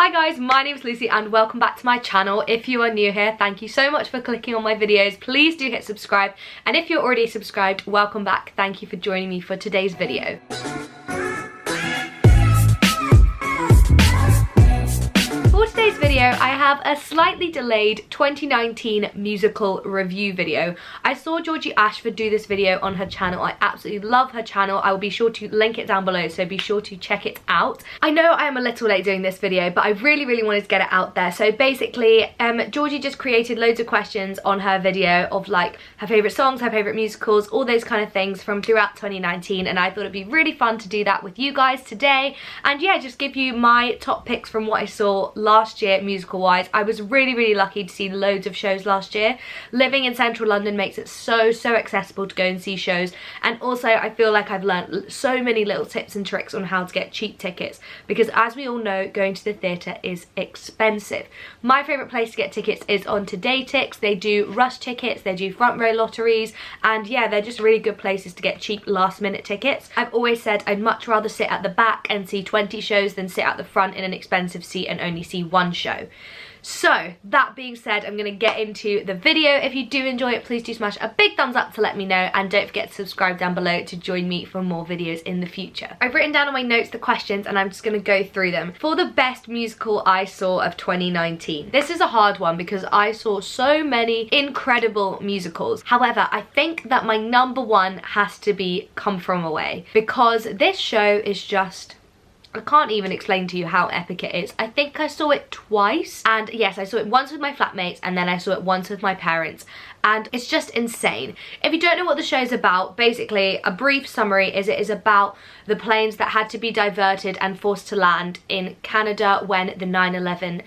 Hi guys, my name is Lucy and welcome back to my channel. If you are new here, thank you so much for clicking on my videos. Please do hit subscribe, and if you're already subscribed, welcome back. Thank you for joining me for today's video. For today's video, I have a slightly delayed 2019 musical review video. I saw Georgie Ashford do this video on her channel. I absolutely love her channel. I will be sure to link it down below, so be sure to check it out. I know I am a little late doing this video, but I really wanted to get it out there. So basically, Georgie just created loads of questions on her video of like her favourite songs, her favourite musicals, all those kind of things from throughout 2019, and I thought it'd be really fun to do that with you guys today. And yeah, just give you my top picks from what I saw last year musical wise. I was really lucky to see loads of shows last year. Living in central London makes it so accessible to go and see shows, and also I feel like I've learned so many little tips and tricks on how to get cheap tickets, because as we all know, going to the theatre is expensive. My favourite place to get tickets is on TodayTix. They do rush tickets, they do front row lotteries, and yeah, they're just really good places to get cheap last minute tickets. I've always said I'd much rather sit at the back and see 20 shows than sit at the front in an expensive seat and only see one show. So that being said, I'm going to get into the video. If you do enjoy it, please do smash a big thumbs up to let me know, and don't forget to subscribe down below to join me for more videos in the future. I've written down on my notes the questions and I'm just going to go through them. For the best musical I saw of 2019. This is a hard one because I saw so many incredible musicals. However, I think that my number one has to be Come From Away, because this show is just, I can't even explain to you how epic it is. I think I saw it twice, and yes, I saw it once with my flatmates and then I saw it once with my parents, and it's just insane. If you don't know what the show's about, basically a brief summary is it is about the planes that had to be diverted and forced to land in Canada when the 9/11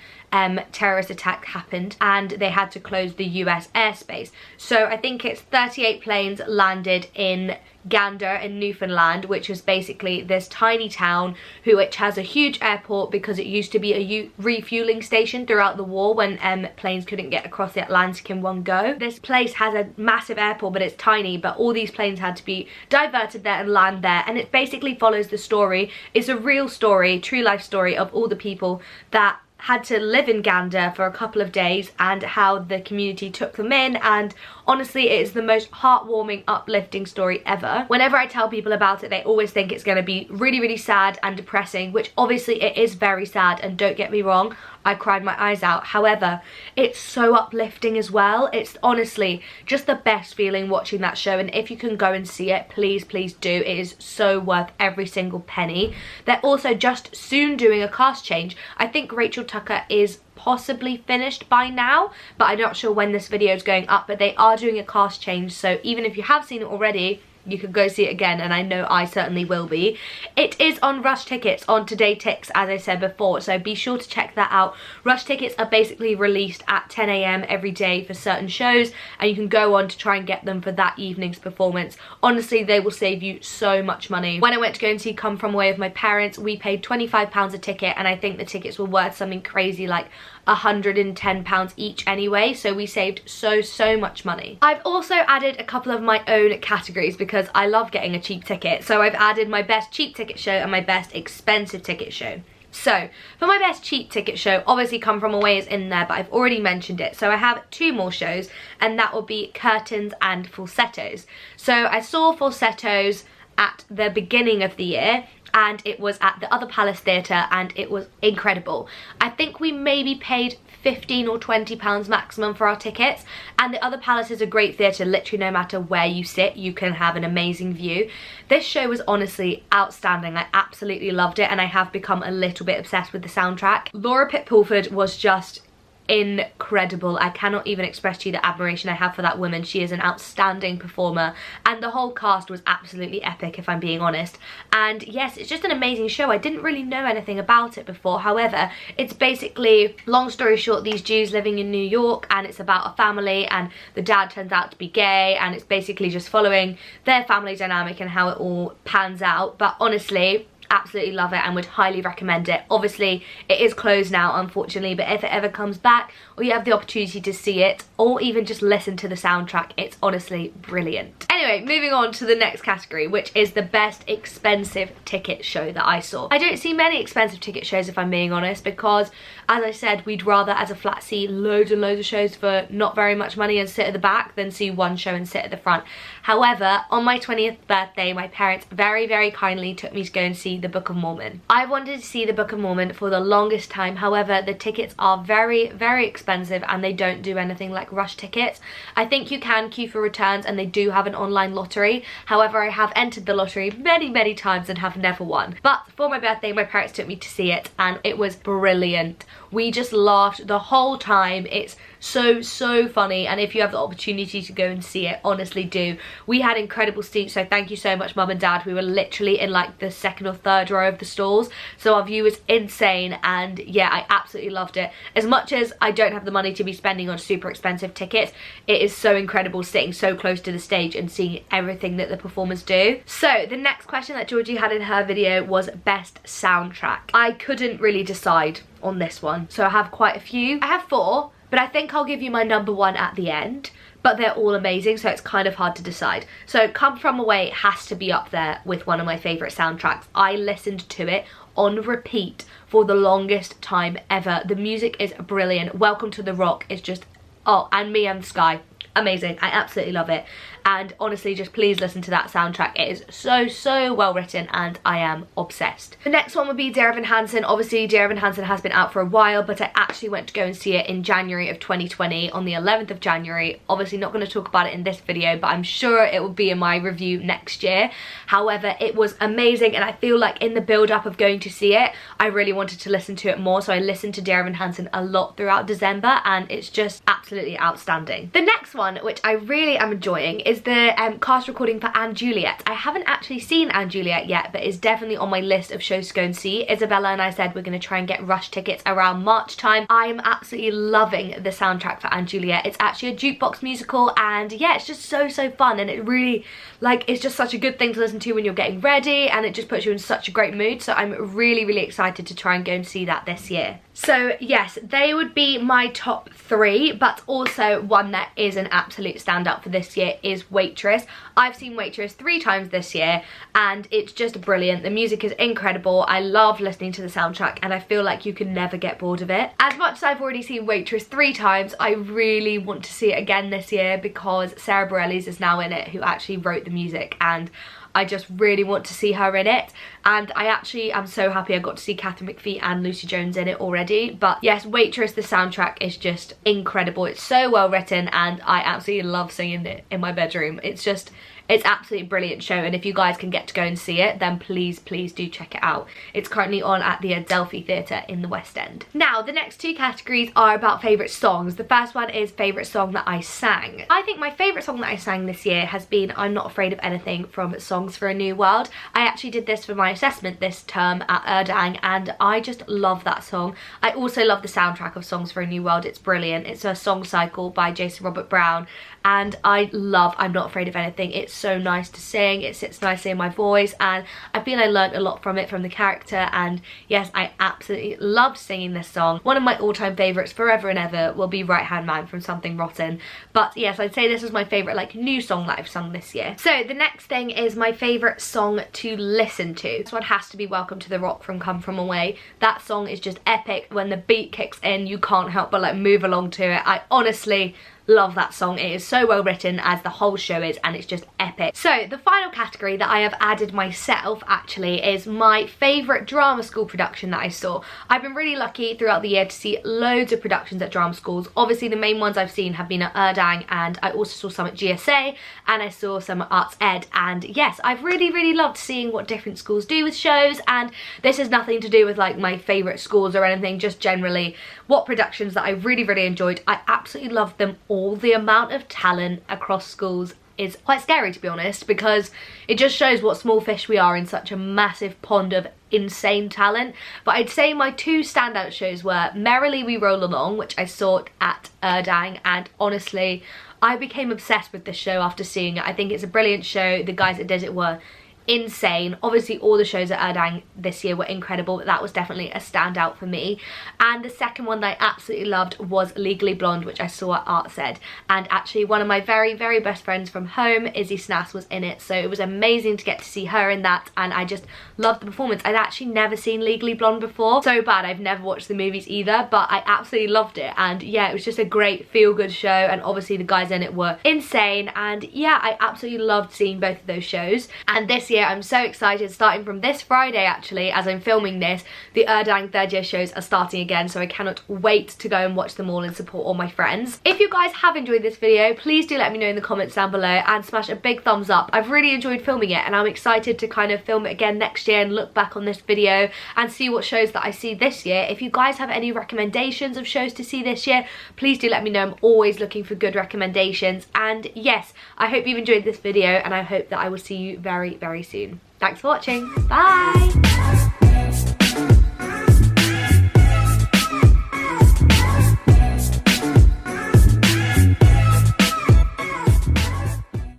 terrorist attack happened, and they had to close the US airspace. So I think it's 38 planes landed in Gander in Newfoundland, which is basically this tiny town which has a huge airport because it used to be a refueling station throughout the war when planes couldn't get across the Atlantic in one go. This place has a massive airport, but it's tiny, but all these planes had to be diverted there and land there, and it basically follows the story. It's a real story, true life story of all the people that had to live in Gander for a couple of days and how the community took them in, and honestly it is the most heartwarming, uplifting story ever. Whenever I tell people about it, they always think it's going to be really sad and depressing, which obviously it is very sad, and don't get me wrong, I cried my eyes out. However, it's so uplifting as well. It's honestly just the best feeling watching that show, and if you can go and see it, please do. It is so worth every single penny. They're also just soon doing a cast change. I think Rachel Tucker is possibly finished by now, but I'm not sure when this video is going up, but they are doing a cast change, so even if you have seen it already, you could go see it again, and I know I certainly will be. It is on rush tickets on TodayTix, as I said before, so be sure to check that out. Rush tickets are basically released at 10 AM every day for certain shows, and you can go on to try and get them for that evening's performance. Honestly, they will save you so much money. When I went to go and see Come From Away with my parents, we paid £25 a ticket, and I think the tickets were worth something crazy like £110 each anyway, so we saved so much money. I've also added a couple of my own categories because I love getting a cheap ticket, so I've added my best cheap ticket show and my best expensive ticket show. So for my best cheap ticket show, obviously Come From Away is in there, but I've already mentioned it, so I have two more shows, and that will be Curtains and Falsettos. So I saw Falsettos at the beginning of the year, and it was at the Other Palace Theatre, and it was incredible. I think we maybe paid £15 or £20 maximum for our tickets, and the Other Palace is a great theatre. Literally no matter where you sit, you can have an amazing view. This show was honestly outstanding. I absolutely loved it, and I have become a little bit obsessed with the soundtrack. Laura Pitt-Pulford was just incredible. I cannot even express to you the admiration I have for that woman. She is an outstanding performer, and the whole cast was absolutely epic, if I'm being honest. And yes, it's just an amazing show. I didn't really know anything about it before. However, it's basically, long story short, these Jews living in New York, and it's about a family, and the dad turns out to be gay, and it's basically just following their family dynamic and how it all pans out. But honestly, absolutely love it and would highly recommend it. Obviously it is closed now, unfortunately, but if it ever comes back or you have the opportunity to see it or even just listen to the soundtrack, it's honestly brilliant. Anyway, moving on to the next category, which is the best expensive ticket show that I saw. I don't see many expensive ticket shows, if I'm being honest, because as I said, we'd rather as a flat see loads and loads of shows for not very much money and sit at the back than see one show and sit at the front. However, on my 20th birthday, my parents very, very kindly took me to go and see the Book of Mormon. I wanted to see the Book of Mormon for the longest time. However, the tickets are very, very expensive and they don't do anything like rush tickets. I think you can queue for returns and they do have an online lottery. However, I have entered the lottery many, many times and have never won. But for my birthday, my parents took me to see it and it was brilliant. We just laughed the whole time. It's so funny, and if you have the opportunity to go and see it, honestly do. We had incredible seats, so thank you so much, Mum and Dad. We were literally in like the second or third row of the stalls, so our view was insane, and yeah, I absolutely loved it. As much as I don't have the money to be spending on super expensive tickets, it is so incredible sitting so close to the stage and seeing everything that the performers do. So the next question that Georgie had in her video was best soundtrack. I couldn't really decide on this one, so I have quite a few. I have 4, but I think I'll give you my number 1 at the end, but they're all amazing, so it's kind of hard to decide. So Come From Away has to be up there with one of my favourite soundtracks. I listened to it on repeat for the longest time ever. The music is brilliant. Welcome to the Rock is just, oh, and Me and the Sky. Amazing. I absolutely love it, and honestly just please listen to that soundtrack. It is so well written and I am obsessed. The next one would be Dear Evan Hansen. Obviously Dear Evan Hansen has been out for a while, but I actually went to go and see it in January of 2020 on the 11th of January. Obviously not going to talk about it in this video, but I'm sure it will be in my review next year. However, it was amazing, and I feel like in the build up of going to see it, I really wanted to listen to it more, so I listened to Dear Evan Hansen a lot throughout December, and it's just absolutely outstanding. The next one, which I really am enjoying, is the cast recording for & Juliet. I haven't actually seen & Juliet yet, but it's definitely on my list of shows to go and see. Isabella and I said we're going to try and get rush tickets around March time. I'm absolutely loving the soundtrack for & Juliet. It's actually a jukebox musical, and yeah, it's just so fun, and it really, like, it's just such a good thing to listen to when you're getting ready, and it just puts you in such a great mood. So I'm really excited to try and go and see that this year. So yes, they would be my top 3, but also one that is an absolute standout for this year is Waitress. I've seen Waitress 3 times this year and it's just brilliant. The music is incredible. I love listening to the soundtrack and I feel like you can never get bored of it. As much as I've already seen Waitress 3 times, I really want to see it again this year because Sarah Bareilles is now in it, who actually wrote the music, and I just really want to see her in it. And I actually am so happy I got to see Catherine McPhee and Lucy Jones in it already. But yes, Waitress, the soundtrack is just incredible. It's so well written and I absolutely love singing it in my bedroom. It's absolutely brilliant show, and if you guys can get to go and see it, then please do check it out. It's currently on at the Adelphi Theatre in the West End. Now, the next 2 categories are about favourite songs. The first one is favourite song that I sang. I think my favourite song that I sang this year has been I'm Not Afraid of Anything from Songs for a New World. I actually did this for my assessment this term at Erdang and I just love that song. I also love the soundtrack of Songs for a New World. It's brilliant. It's a song cycle by Jason Robert Brown and I love I'm Not Afraid of Anything. It's so nice to sing, it sits nicely in my voice, and I feel I learned a lot from it, from the character, and yes, I absolutely loved singing this song. One of my all-time favourites forever and ever will be Right Hand Man from Something Rotten, but yes, I'd say this is my favourite like new song that I've sung this year. So the next thing is my favourite song to listen to. This one has to be Welcome to the Rock from Come From Away. That song is just epic. When the beat kicks in, you can't help but like move along to it. I honestly love that song. It is so well written, as the whole show is, and it's just epic. So the final category that I have added myself actually is my favourite drama school production that I saw. I've been really lucky throughout the year to see loads of productions at drama schools. Obviously the main ones I've seen have been at Erdang, and I also saw some at GSA, and I saw some at Arts Ed, and yes, I've really loved seeing what different schools do with shows, and this has nothing to do with like my favourite schools or anything, just generally what productions that I really enjoyed. I absolutely loved them all. The amount of talent across schools is quite scary, to be honest, because it just shows what small fish we are in such a massive pond of insane talent. But I'd say my 2 standout shows were Merrily We Roll Along, which I saw at Erdang, and honestly I became obsessed with this show after seeing it. I think it's a brilliant show. The guys that did it were insane. Obviously all the shows at Erdang this year were incredible, but that was definitely a standout for me. And the second one that I absolutely loved was Legally Blonde, which I saw at Artsed, and actually one of my very best friends from home, Izzy Snass, was in it, so it was amazing to get to see her in that, and I just loved the performance. I'd actually never seen Legally Blonde before, so bad I've never watched the movies either, but I absolutely loved it. And yeah, it was just a great feel-good show, and obviously the guys in it were insane, and yeah, I absolutely loved seeing both of those shows. And this year I'm so excited, starting from this Friday actually, as I'm filming this, the Erdang third year shows are starting again, so I cannot wait to go and watch them all and support all my friends. If you guys have enjoyed this video, please do let me know in the comments down below and smash a big thumbs up. I've really enjoyed filming it, and I'm excited to kind of film it again next year and look back on this video and see what shows that I see this year. If you guys have any recommendations of shows to see this year, please do let me know. I'm always looking for good recommendations. And yes, I hope you've enjoyed this video, and I hope that I will see you very soon. Thanks for watching. Bye!